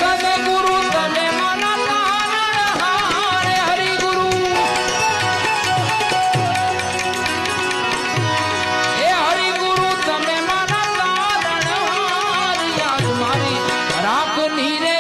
સદગુરુ તમે મારા તારણહાર હરિગુરુ એ હરિગુરુ તમે મારા તારણહાર યાદ મારી રાખની રે